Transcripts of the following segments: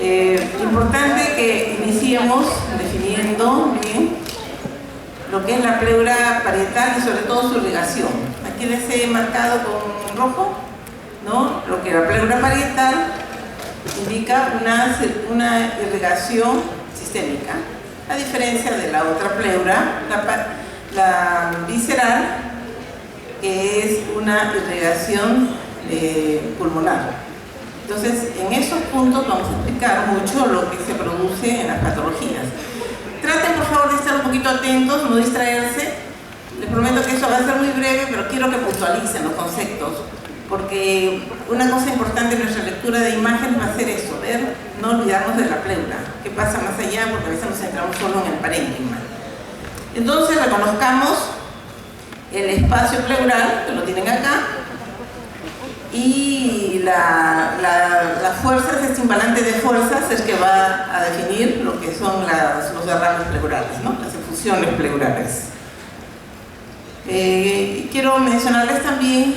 Importante que iniciemos definiendo bien lo que es la pleura parietal y sobre todo su irrigación. Aquí les he marcado con rojo, ¿no? Lo que la pleura parietal indica una irrigación sistémica, a diferencia de la otra pleura, la visceral, que es una irrigación pulmonar. Entonces, en esos puntos vamos a explicar mucho lo que se produce en las patologías. Traten, por favor, de estar un poquito atentos, no distraerse. Les prometo que eso va a ser muy breve, pero quiero que puntualicen los conceptos, porque una cosa importante en nuestra lectura de imágenes va a ser eso, ver, no olvidarnos de la pleura, qué pasa más allá, porque a veces nos centramos solo en el parénquima. Entonces, reconozcamos el espacio pleural, que lo tienen acá, y la fuerza, este imbalante de fuerzas es que va a definir lo que son los derrames pleurales, ¿no? Las efusiones pleurales. Quiero mencionarles también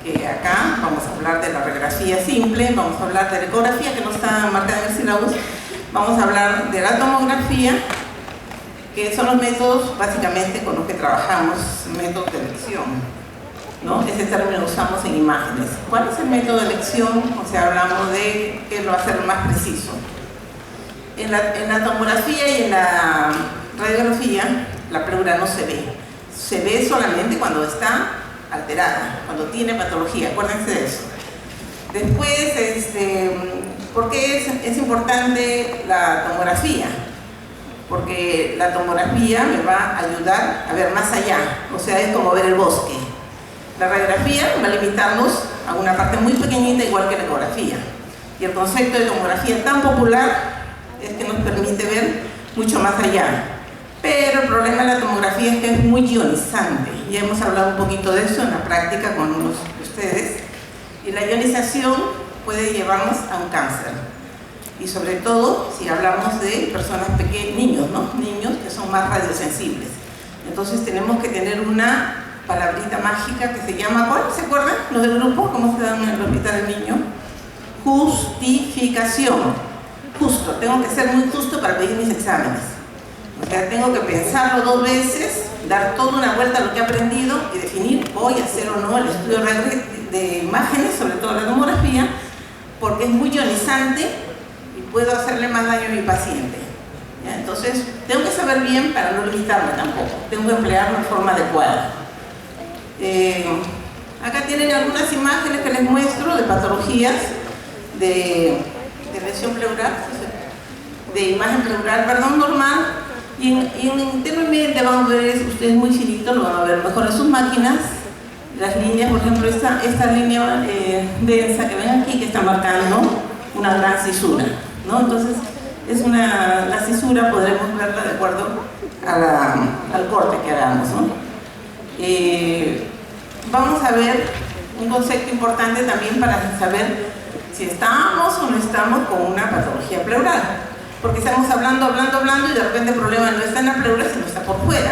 que acá vamos a hablar de la radiografía simple, vamos a hablar de la ecografía, que no está marcada en el sílabus, vamos a hablar de la tomografía, que son los métodos básicamente con los que trabajamos, métodos de elección, ¿no? Ese término lo usamos en imágenes. ¿Cuál es el método de elección? O sea, hablamos de que lo va a hacer más preciso. En la tomografía y en la radiografía, la pleura no se ve. Se ve solamente cuando está alterada, cuando tiene patología. Acuérdense de eso. Después, ¿por qué es importante la tomografía? Porque la tomografía me va a ayudar a ver más allá. O sea, es como ver el bosque. La radiografía va a limitarnos a una parte muy pequeñita, igual que la ecografía. Y el concepto de tomografía tan popular es que nos permite ver mucho más allá. Pero el problema de la tomografía es que es muy ionizante. Ya hemos hablado un poquito de eso en la práctica con unos de ustedes. Y la ionización puede llevarnos a un cáncer. Y sobre todo si hablamos de personas pequeñas, niños, ¿no? Niños que son más radiosensibles. Entonces tenemos que tener una palabrita mágica que se llama, ¿cuál? ¿Se acuerdan? Los del grupo, ¿cómo se dan en el hospital del niño? Justificación. Justo, tengo que ser muy justo para pedir mis exámenes. O sea, tengo que pensarlo 2 veces, dar toda una vuelta a lo que he aprendido y definir, voy a hacer o no el estudio de imágenes, sobre todo la tomografía, porque es muy ionizante y puedo hacerle más daño a mi paciente. ¿Ya? Entonces, tengo que saber bien para no limitarme tampoco. Tengo que emplearlo de forma adecuada. Acá tienen algunas imágenes que les muestro de patologías de lesión pleural, de imagen pleural, perdón, normal, y internamente van a ver, ustedes muy finito, lo van a ver mejor en sus máquinas, las líneas, por ejemplo, esta línea densa que ven aquí, que está marcando una gran cisura, ¿no? Entonces, la cisura podremos verla de acuerdo al corte que hagamos, ¿no? Vamos a ver un concepto importante también para saber si estamos o no estamos con una patología pleural, porque estamos hablando y de repente el problema no está en la pleura, sino está por fuera.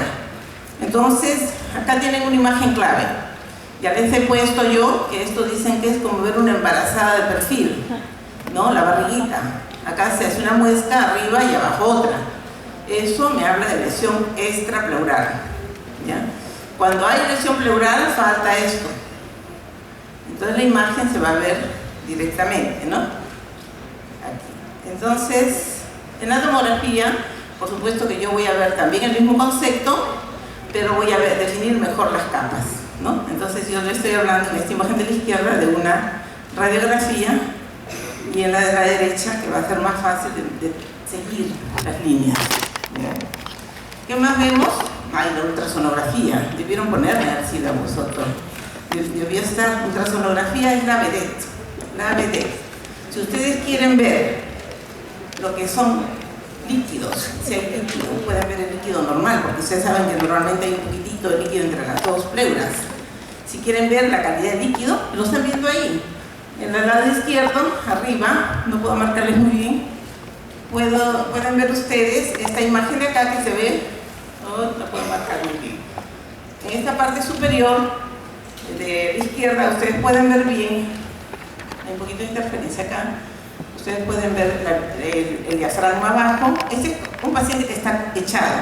Entonces, acá tienen una imagen clave. Ya les he puesto yo que esto dicen que es como ver una embarazada de perfil, ¿no? La barriguita. Acá se hace una muesca arriba y abajo otra. Eso me habla de lesión extrapleural, ¿ya? Cuando hay lesión pleural, falta esto. Entonces la imagen se va a ver directamente, ¿no? Aquí. Entonces, en la tomografía, por supuesto que yo voy a ver también el mismo concepto, pero voy a definir mejor las capas, ¿no? Entonces yo le estoy hablando en esta imagen de la izquierda de una radiografía y en la de la derecha, que va a ser más fácil de seguir las líneas. ¿Qué más vemos? Ay, la ultrasonografía. Debieron ponerme así de vosotros. Debió estar, ultrasonografía es la vedette. La vedette. Si ustedes quieren ver lo que son líquidos, si hay líquido, pueden ver el líquido normal, porque ustedes saben que normalmente hay un poquitito de líquido entre las dos pleuras. Si quieren ver la cantidad de líquido, lo están viendo ahí. En el lado izquierdo, arriba, no puedo marcarles muy bien, pueden ver ustedes esta imagen de acá que se ve, no la puedo marcar muy bien. En esta parte superior de la izquierda ustedes pueden ver bien, hay un poquito de interferencia acá, Ustedes pueden ver el diafragma abajo. Este es un paciente que está echado.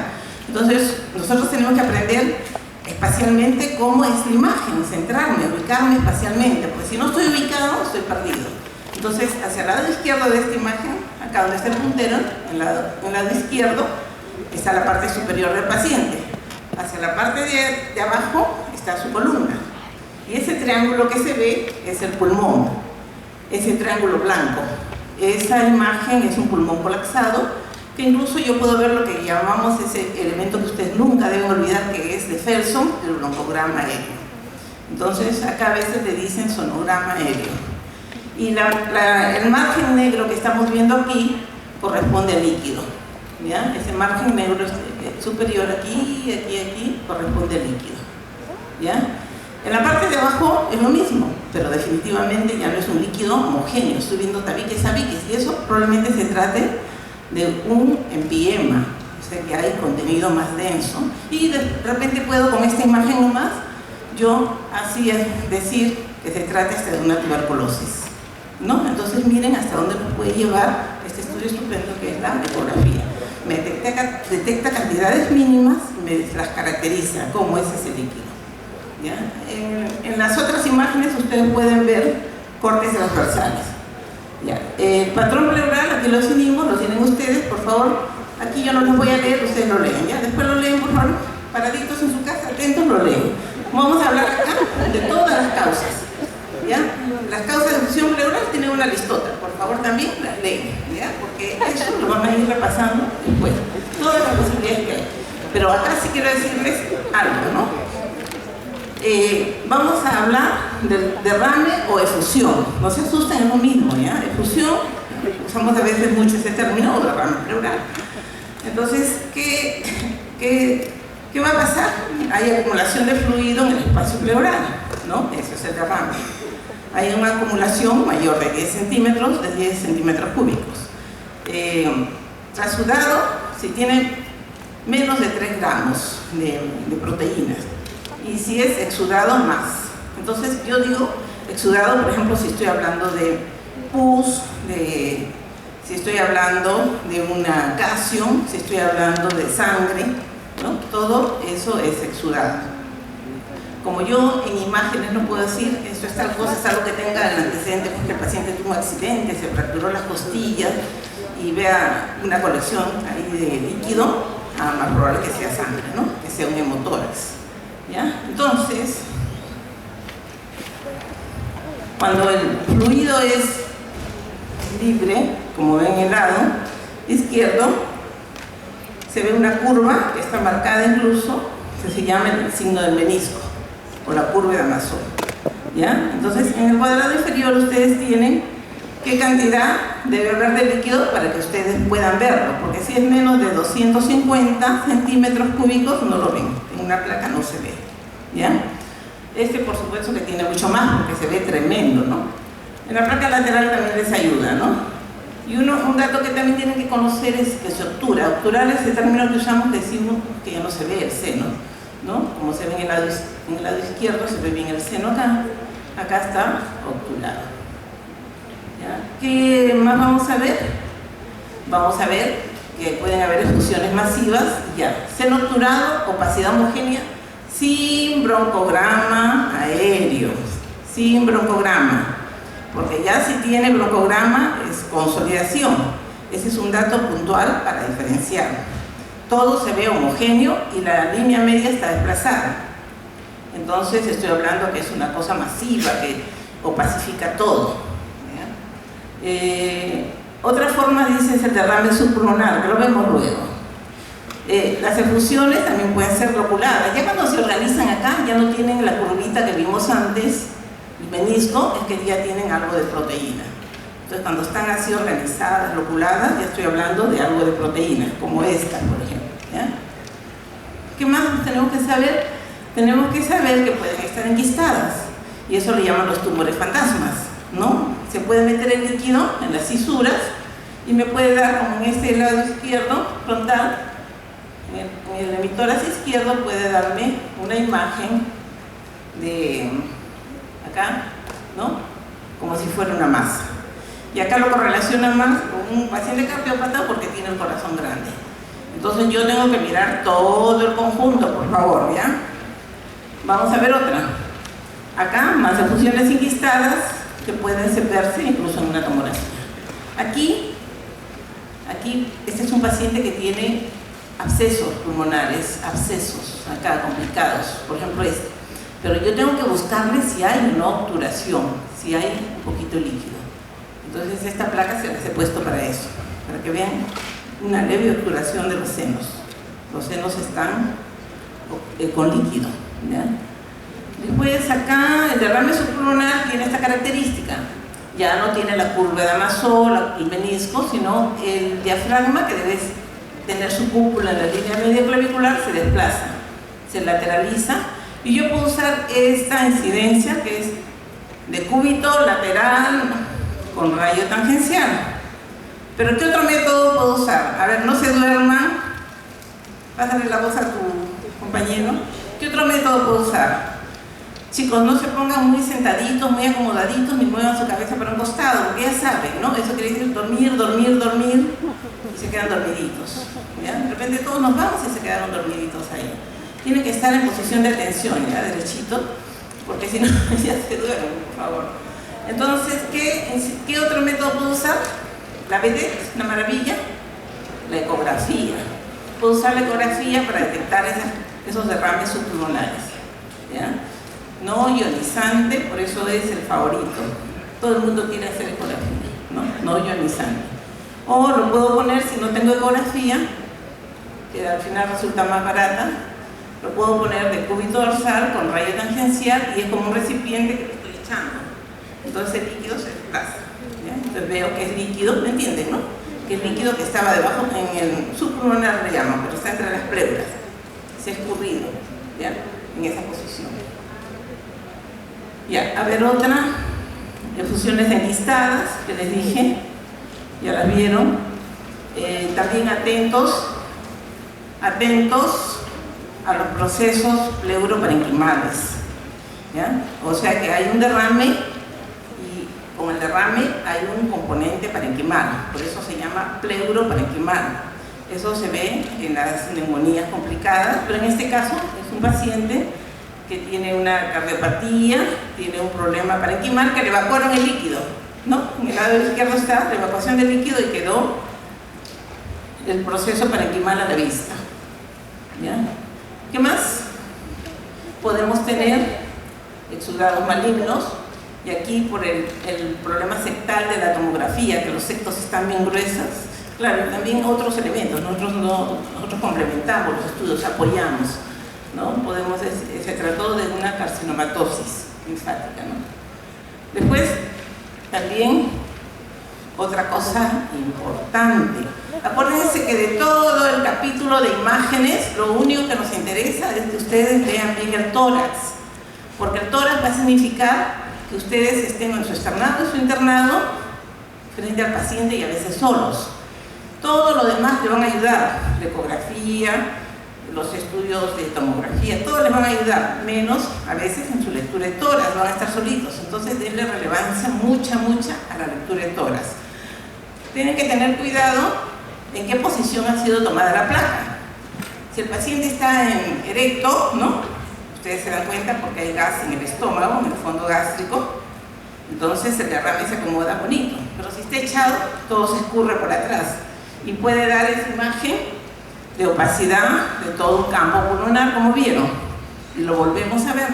Entonces, nosotros tenemos que aprender espacialmente cómo es la imagen, centrarme, ubicarme espacialmente, porque si no estoy ubicado, estoy perdido. Entonces, hacia el lado izquierdo de esta imagen, acá donde está el puntero, en el lado izquierdo, está la parte superior del paciente. Hacia la parte de abajo está su columna. Y ese triángulo que se ve es el pulmón, ese triángulo blanco. Esa imagen es un pulmón colapsado, que incluso yo puedo ver lo que llamamos ese elemento que ustedes nunca deben olvidar, que es de Felson, el broncograma aéreo. Entonces, acá a veces le dicen sonograma aéreo. Y el margen negro que estamos viendo aquí corresponde al líquido. ¿Ya? Ese margen negro superior aquí, aquí, corresponde al líquido. ¿Ya? En la parte de abajo es lo mismo, pero definitivamente ya no es un líquido homogéneo. Estoy viendo tabiques a tabiques, y eso probablemente se trate de un empiema, o sea que hay contenido más denso. Y de repente puedo, con esta imagen nomás, yo así decir que se trata de una tuberculosis, ¿no? Entonces miren hasta dónde nos puede llevar este estudio estupendo que es la ecografía. Me detecta cantidades mínimas y me las caracteriza, cómo es ese líquido. ¿Ya? En las otras imágenes ustedes pueden ver cortes transversales. ¿Ya? El patrón pleural, aquí lo tienen ustedes, por favor. Aquí yo no los voy a leer, ustedes lo leen. ¿Ya? Después lo leen, por favor, paraditos en su casa, atentos, lo leen. Vamos a hablar acá de todas las causas. ¿Ya? Las causas de fusión pleural tienen una listota, por favor también las leen, ¿ya? Porque eso lo van a ir repasando después, todas las posibilidades que hay. Pero acá sí quiero decirles algo, ¿no? Vamos a hablar del derrame o efusión. No se asusten, es lo mismo, ¿ya? Efusión, usamos a veces mucho ese término, o derrame pleural. Entonces, ¿qué va a pasar? Hay acumulación de fluido en el espacio pleural, ¿no? Eso es el derrame. Hay una acumulación mayor de 10 centímetros, de 10 centímetros cúbicos. Trasudado, si tiene menos de 3 gramos de proteínas. Y si es exudado, más. Entonces yo digo exudado, por ejemplo, si estoy hablando de pus, si estoy hablando de una calcium, si estoy hablando de sangre, ¿no? Todo eso es exudado. Como yo en imágenes no puedo decir esto es tal cosa, es algo que tenga el antecedente porque el paciente tuvo un accidente, se fracturó las costillas y vea una colección ahí de líquido, más probable que sea sangre, ¿no? Que sea un hemotórax. ¿Ya? Entonces, cuando el fluido es libre, como ven en el lado izquierdo, se ve una curva que está marcada incluso, que se llama el signo del menisco, o la curva de Amazon. ¿Ya? Entonces, en el cuadrado inferior ustedes tienen qué cantidad debe haber de líquido para que ustedes puedan verlo, porque si es menos de 250 centímetros cúbicos no lo ven, en una placa no se ve. ¿Ya? Este por supuesto que tiene mucho más porque se ve tremendo, ¿no? En la placa lateral también les ayuda, ¿no? Y un dato que también tienen que conocer es que se obtura. Obturar es el término que usamos, que decimos que ya no se ve el seno, ¿no? Como se ve en el lado izquierdo, se ve bien el seno acá. Acá está obturado. ¿Ya? ¿Qué más vamos a ver? Vamos a ver que pueden haber efusiones masivas, ya. Seno obturado, opacidad homogénea, sin broncograma aéreo, sin broncograma. Porque ya si tiene broncograma es consolidación. Ese es un dato puntual para diferenciar. Todo se ve homogéneo y la línea media está desplazada. Entonces estoy hablando que es una cosa masiva, que opacifica todo. Otra forma, dice, es el derrame subpulmonar, que lo vemos luego. Las efusiones también pueden ser loculadas. Ya cuando se organizan acá, ya no tienen la curvita que vimos antes, el menisco, es que ya tienen algo de proteína. Entonces, cuando están así organizadas, loculadas, ya estoy hablando de algo de proteína, como esta, por ejemplo. ¿Ya? ¿Qué más tenemos que saber? Tenemos que saber que pueden estar enquistadas, y eso le llaman los tumores fantasmas, ¿no? Se puede meter el líquido en las cisuras y me puede dar, como en este lado izquierdo, frontal, en el hemitórax izquierdo puede darme una imagen de acá, ¿no? Como si fuera una masa. Y acá lo correlaciona más con un paciente cardiópata porque tiene el corazón grande. Entonces yo tengo que mirar todo el conjunto, por favor, ¿ya? Vamos a ver otra. Acá, más efusiones inquistadas que pueden verse incluso en una tomografía. Aquí, este es un paciente que tiene abscesos pulmonares, abscesos acá complicados, por ejemplo este. Pero yo tengo que buscarle si hay una obturación, si hay un poquito de líquido. Entonces esta placa se las he puesto para eso, para que vean una leve obturación de los senos. Los senos están con líquido, ¿ya? Después acá el derrame subpulmonar tiene esta característica. Ya no tiene la curva de Amasol, el menisco, sino el diafragma, que debe tener su cúpula en la línea media clavicular, se desplaza, se lateraliza. Y yo puedo usar esta incidencia que es de cúbito lateral con rayo tangencial. Pero ¿qué otro método puedo usar? A ver, no se duerman. Pásale la voz a tu compañero. ¿Qué otro método puedo usar? Chicos, no se pongan muy sentaditos, muy acomodaditos, ni muevan su cabeza para un costado, porque ya saben, ¿no? Eso quiere decir dormir, dormir, dormir, y se quedan dormiditos, ¿ya? De repente todos nos vamos y se quedaron dormiditos ahí. Tienen que estar en posición de atención, ya, derechito, porque si no, ya se duermen, por favor. Entonces, ¿qué otro método puedo usar? La vedette, una maravilla. La ecografía. Puedo usar la ecografía para detectar esos derrames subpulmonares, ¿ya? No ionizante, por eso es el favorito. Todo el mundo quiere hacer ecografía, ¿no? No ionizante. O lo puedo poner, si no tengo ecografía, que al final resulta más barata, lo puedo poner de cúbito dorsal con rayo tangencial y es como un recipiente que le estoy echando. Entonces el líquido se desplaza, ¿ya? Entonces veo que es líquido, ¿me entienden, no? Que es líquido que estaba debajo, en el subpulmonar le llaman, pero está entre las pleuras. Se ha escurrido, ¿ya? En esa posición. Ya, a ver otra, efusiones enquistadas, que les dije, ya las vieron. También atentos a los procesos pleuroparenquimales, ¿ya? O sea que hay un derrame y con el derrame hay un componente parenquimal, por eso se llama pleuroparenquimal. Eso se ve en las neumonías complicadas, pero en este caso es un paciente que tiene una cardiopatía, tiene un problema parenquimal, que le evacuaron el líquido, ¿no? En el lado izquierdo está la evacuación del líquido y quedó el proceso parenquimal a la vista, ¿ya? ¿Qué más? Podemos tener exudados malignos, y aquí por el problema sectal de la tomografía, que los septos están bien gruesas. Claro, también otros elementos, nosotros complementamos los estudios, apoyamos, ¿no? Se trató de una carcinomatosis linfática, ¿no? Después, también, otra cosa importante. Acuérdense que de todo el capítulo de imágenes, lo único que nos interesa es que ustedes vean bien el tórax, porque el tórax va a significar que ustedes estén en su externado y su internado frente al paciente y a veces solos. Todo lo demás le van a ayudar, la ecografía, los estudios de tomografía, todos les van a ayudar, menos a veces en su lectura de tórax, van a estar solitos. Entonces denle relevancia mucha a la lectura de tórax. Tienen que tener cuidado en qué posición ha sido tomada la placa. Si el paciente está en erecto, ¿no? Ustedes se dan cuenta porque hay gas en el estómago, en el fondo gástrico, entonces el derrame se acomoda bonito. Pero si está echado, todo se escurre por atrás y puede dar esa imagen de opacidad de todo un campo pulmonar, como vieron, y lo volvemos a ver,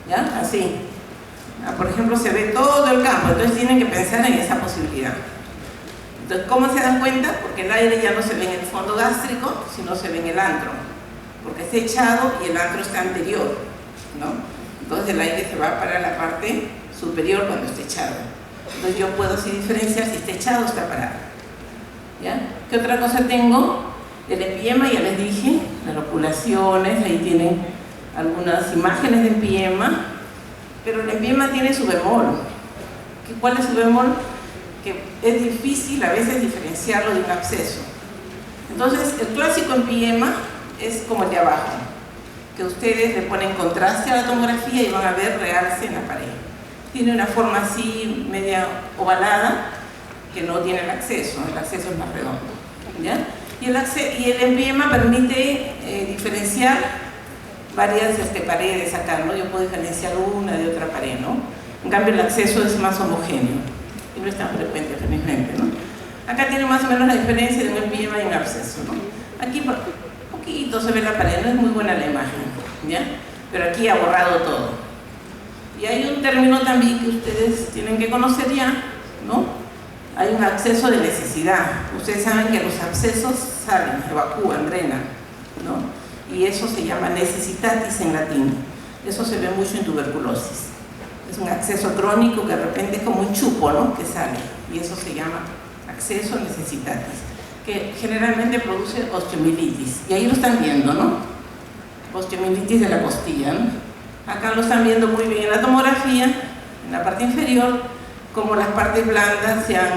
¿ya? Así. Por ejemplo, se ve todo el campo, entonces tienen que pensar en esa posibilidad. Entonces, ¿cómo se dan cuenta? Porque el aire ya no se ve en el fondo gástrico, sino se ve en el antro, porque está echado y el antro está anterior, ¿no? Entonces el aire se va para la parte superior cuando está echado. Entonces yo puedo así diferenciar si está echado o está parado, ¿ya? ¿Qué otra cosa tengo? El empiema, ya les dije, las loculaciones, ahí tienen algunas imágenes de empiema, pero el empiema tiene su bemol. ¿Cuál es su bemol? Que es difícil a veces diferenciarlo de un absceso. Entonces, el clásico empiema es como el de abajo, que ustedes le ponen contraste a la tomografía y van a ver realce en la pared. Tiene una forma así, media ovalada, que no tiene el acceso es más redondo, ¿ya? Y el empyema permite diferenciar varias paredes acá, ¿no? Yo puedo diferenciar una de otra pared, ¿no? En cambio el acceso es más homogéneo y no es tan frecuente, felizmente, ¿no? Acá tiene más o menos la diferencia de un empyema y un absceso, ¿no? Aquí poquito se ve la pared, no es muy buena la imagen, ¿ya? Pero aquí ha borrado todo. Y hay un término también que ustedes tienen que conocer ya, ¿no? Hay un absceso de necesidad. Ustedes saben que los abscesos salen, evacúan, drenan, ¿no? Y eso se llama necessitatis en latín. Eso se ve mucho en tuberculosis. Es un acceso crónico que de repente es como un chupo, ¿no? Que sale. Y eso se llama acceso necessitatis, que generalmente produce osteomielitis. Y ahí lo están viendo, ¿no? Osteomielitis de la costilla, ¿no? Acá lo están viendo muy bien en la tomografía, en la parte inferior, como las partes blandas se ha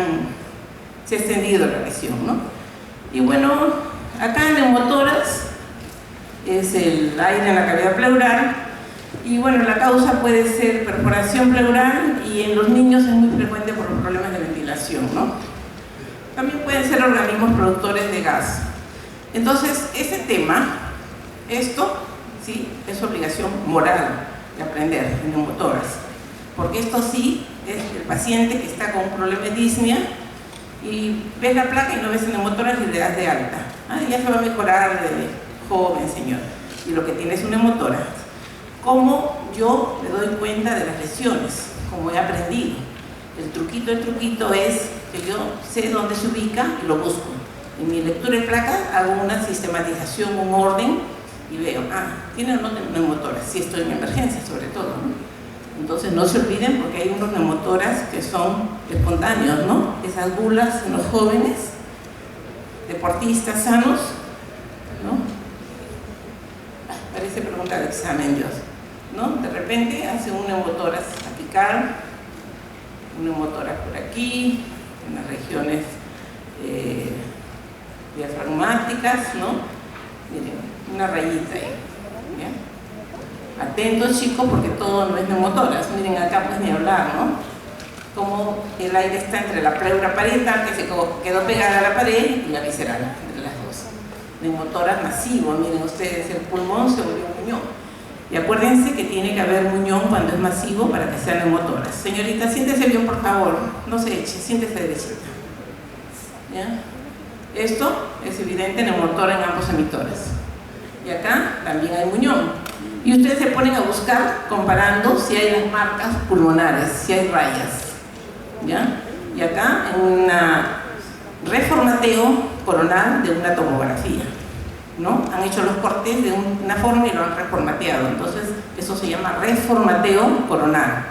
extendido la lesión, ¿no? Y bueno, acá en neumotórax es el aire en la cavidad pleural, y bueno, la causa puede ser perforación pleural, y en los niños es muy frecuente por los problemas de ventilación, ¿no? También pueden ser organismos productores de gas. Entonces, este tema, esto, sí, es obligación moral de aprender en neumotórax, porque esto sí es el paciente que está con un problema de disnea y ves la placa y no ves el neumotórax y le das de alta. Ya se va a mejorar de joven, señor, y lo que tiene es un neumotórax. ¿Cómo yo me doy cuenta de las lesiones? Como he aprendido. El truquito es que yo sé dónde se ubica y lo busco. En mi lectura de placa hago una sistematización, un orden, y veo, tiene o no neumotórax, si estoy en emergencia sobre todo, ¿no? Entonces no se olviden, porque hay unos neumotórax que son espontáneos, ¿no? Esas bulas en los jóvenes, deportistas sanos, ¿no? Parece pregunta de examen, Dios, ¿no? De repente hace un neumotórax apical, un neumotórax por aquí, en las regiones diafragmáticas, ¿no? Miren, una rayita ahí, ¿ya? Atentos, chicos, porque todo no es neumotórax. Miren acá, pues ni hablar, ¿no? Como el aire está entre la pleura parietal, que se quedó pegada a la pared, y la visceral, entre las dos. Neumotórax masivo, miren ustedes, el pulmón se volvió un muñón. Y acuérdense que tiene que haber muñón cuando es masivo para que sea neumotórax. Señorita, siéntese bien, por favor, no se eche, siéntese derechita. ¿Ya? Esto es evidente neumotórax en ambos emitoras. Y acá también hay muñón. Y ustedes se ponen a buscar comparando si hay las marcas pulmonares, si hay rayas, ¿ya? Y acá en un reformateo coronal de una tomografía, ¿no? Han hecho los cortes de una forma y lo han reformateado, entonces eso se llama reformateo coronal.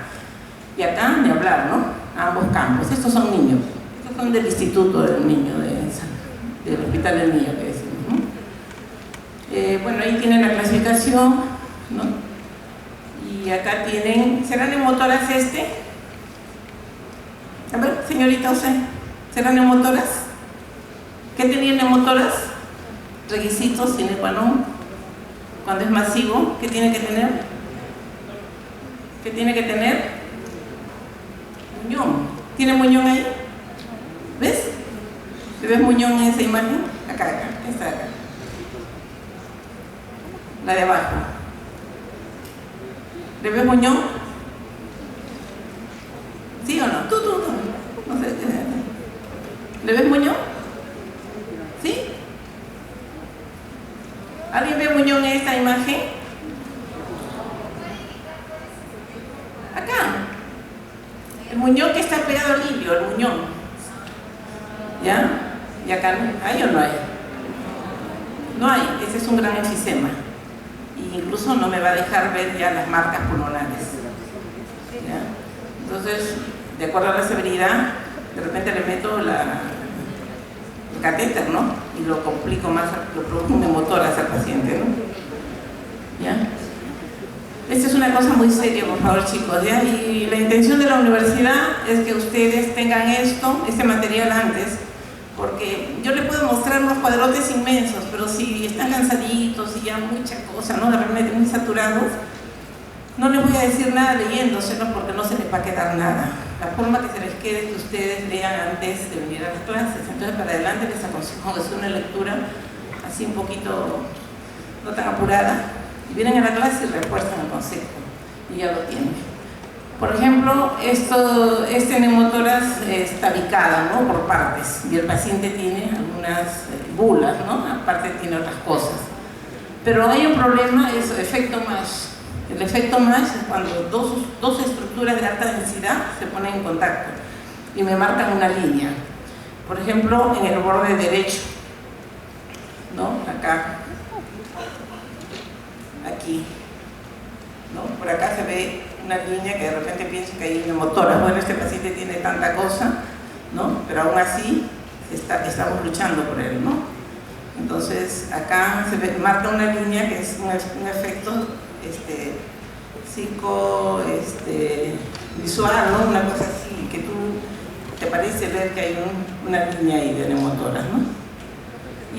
Y acá ni hablar, ¿no? Ambos campos. Estos son niños, estos son del Instituto del Niño, del Hospital del Niño, que decimos, ¿no? Bueno, ahí tienen la clasificación, ¿no? Y acá tienen, ¿será neumotórax este? A ver, señorita, usted, ¿será neumotórax? ¿Qué tenía neumotórax? Requisitos sine qua non. Cuando es masivo, ¿qué tiene que tener? ¿Qué tiene que tener? Muñón. ¿Tiene muñón ahí? ¿Ves? ¿Ves muñón en esa imagen? Acá, esta de acá. La de abajo. ¿Le ves muñón? ¿Sí o no? Tú. No sé. ¿Le ves muñón? ¿Sí? ¿Alguien ve muñón en esta imagen? Acá. El muñón que está pegado limpio, el muñón. ¿Ya? ¿Y acá hay o no hay? No hay, ese es un gran enfisema. Incluso no me va a dejar ver ya las marcas pulmonares, ¿ya? Entonces, de acuerdo a la severidad, de repente le meto el catéter, ¿no? Y lo complico más, lo produzco un neumotórax al paciente, ¿no? ¿Ya? Esta es una cosa muy seria, por favor, chicos, ¿ya? Y la intención de la universidad es que ustedes tengan este material antes, porque yo le puedo mostrar unos cuadrotes inmensos, pero si están cansaditos y ya mucha cosa, ¿no? De repente muy saturados, no les voy a decir nada leyéndoselos porque no se les va a quedar nada. la forma que se les quede es que ustedes lean antes de venir a las clases. Entonces, para adelante les aconsejo que sea una lectura así un poquito, no tan apurada, y vienen a la clase y refuerzan el concepto, y ya lo tienen. Por ejemplo, este neumotórax está ubicado, ¿no?, por partes, y el paciente tiene algunas bulas, ¿no?, aparte tiene otras cosas. Pero hay un problema, es el efecto MASH. El efecto MASH es cuando dos estructuras de alta densidad se ponen en contacto y me marcan una línea. Por ejemplo, en el borde derecho, ¿no?, acá, aquí, ¿no?, por acá se ve una línea que de repente pienso que hay neumotórax. Bueno, este paciente tiene tanta cosa, ¿no?, pero aún así estamos luchando por él, ¿no? Entonces acá se marca una línea que es un efecto visual, ¿no?, una cosa así, que tú te parece ver que hay una línea ahí de neumotórax, ¿no?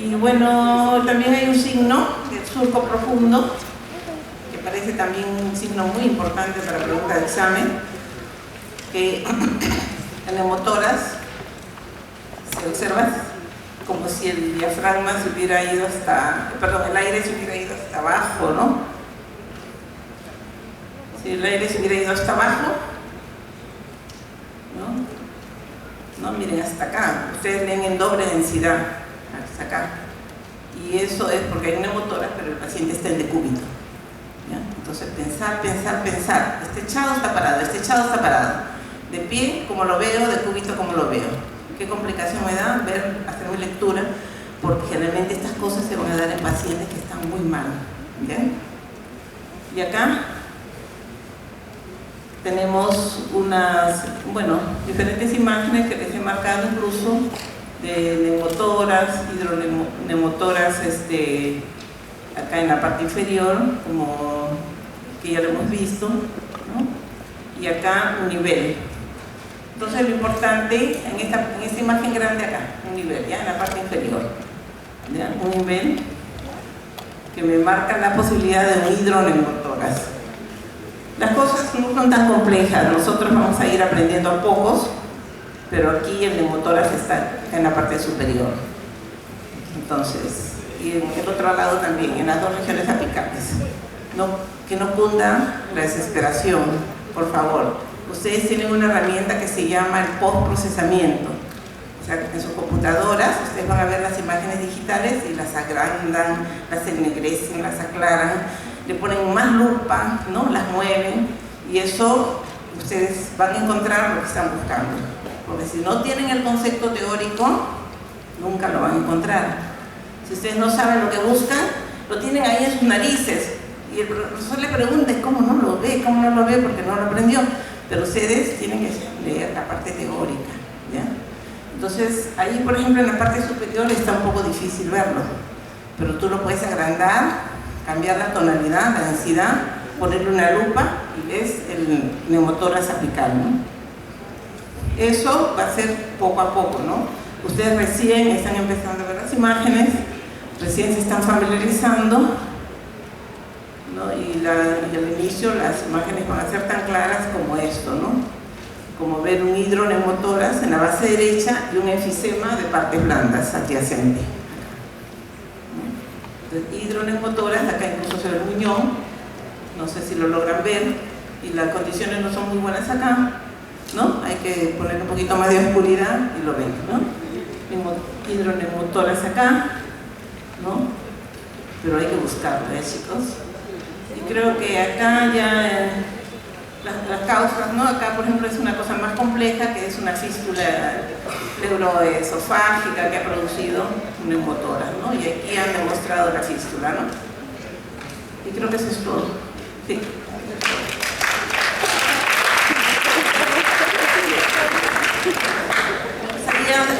Y bueno, también hay un signo, el surco profundo, que parece también un signo muy importante para pregunta de examen, que el neumotórax se observa como si el diafragma se hubiera ido hasta, perdón, el aire se hubiera ido hasta abajo, ¿no? Si el aire se hubiera ido hasta abajo, ¿no? Miren, hasta acá. Ustedes leen en doble densidad, hasta acá. Y eso es porque hay un neumotórax, pero el paciente está en decúbito, ¿ya? Entonces, pensar. Este echado está parado, este echado está parado. De pie, como lo veo, decúbito, como lo veo. Qué complicación me da hacer mi lectura, porque generalmente estas cosas se van a dar en pacientes que están muy mal, ¿ya? Y acá tenemos diferentes imágenes que les he marcado incluso de neumotórax, hidroneumotórax, acá en la parte inferior, como que ya lo hemos visto, ¿no? Y acá un nivel. Entonces lo importante en esta imagen grande acá, un nivel, ¿ya?, en la parte inferior, ¿ya?, un nivel que me marca la posibilidad de un hidroneumotórax. Las cosas no son tan complejas, nosotros vamos a ir aprendiendo a pocos, pero aquí el neumotórax está en la parte superior. Entonces, y en el otro lado también, en las dos regiones apicales. Que no cunda la desesperación, por favor. Ustedes tienen una herramienta que se llama el postprocesamiento. O sea, en sus computadoras ustedes van a ver las imágenes digitales y las agrandan, las ennegrecen, las aclaran, le ponen más lupa, ¿no?, las mueven, y eso ustedes van a encontrar lo que están buscando. Porque si no tienen el concepto teórico, nunca lo van a encontrar. Si ustedes no saben lo que buscan, lo tienen ahí en sus narices, y el profesor le pregunta cómo no lo ve, porque no lo aprendió. Pero ustedes tienen que leer la parte teórica, ¿ya? Entonces, ahí, por ejemplo, en la parte superior está un poco difícil verlo, pero tú lo puedes agrandar, cambiar la tonalidad, la densidad, ponerle una lupa y ves el neumotórax apical, ¿no? Eso va a ser poco a poco, ¿no? Ustedes recién están empezando a ver las imágenes, recién se están familiarizando, ¿no? Y al inicio las imágenes van a ser tan claras como esto, ¿no? Como ver un hidroneumotórax en la base derecha y un enfisema de partes blandas adyacente. Entonces, hidroneumotórax, acá incluso se ve el muñón, no sé si lo logran ver, y las condiciones no son muy buenas acá, ¿no? Hay que poner un poquito más de oscuridad y lo ven, ¿no? Hidroneumotórax acá, ¿no? Pero hay que buscarlo, chicos. Y creo que acá ya las causas, ¿no? Acá, por ejemplo, es una cosa más compleja, que es una fístula pleuroesofágica que ha producido un neumotórax, ¿no? Y aquí han demostrado la fístula, ¿no? Y creo que eso es todo. Sí. Me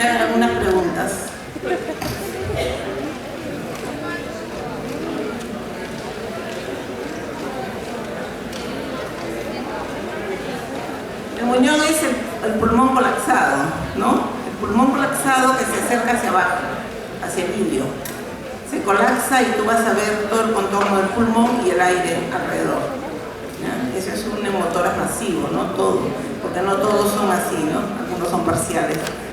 gustaría algunas preguntas. El muñón es el pulmón colapsado, ¿no? El pulmón colapsado que se acerca hacia abajo, hacia el ilio. Se colapsa y tú vas a ver todo el contorno del pulmón y el aire alrededor, ¿ya? Ese es un motoras masivo, no todo, porque no todos son así, ¿no? Algunos son parciales.